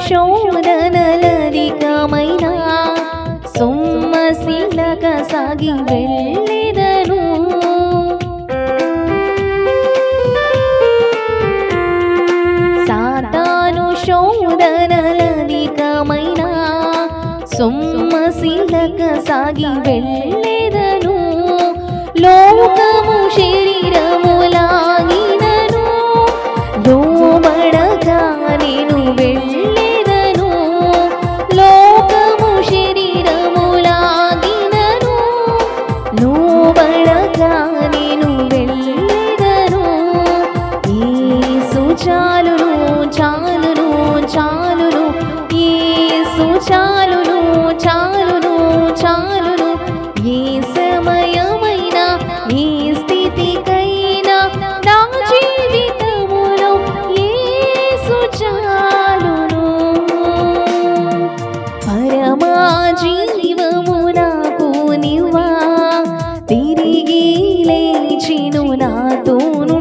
శోధనలధికమైన సొమ్మసిలక సాగి వెళ్ళెదను. సాతాను శోధనలధికమైన సొమ్మసిలక సాగి వెళ్ళెదను. లోకము శరీరములాగినను లోబడగా నేను వెళ్ళెదను. లోకము శరీరములాగినను లోబడగా నేను వెళ్ళెదను. యేసు చాలును చాలును చాలును, యేసు చాలును చాలును చాలును. ఏ సమయమైన ఏ స్థితికైనా నా జీవితములో యేసు చాలును. పరమా జీవము నాకు నివ్వా, తిరిగి లేచిను నాతోను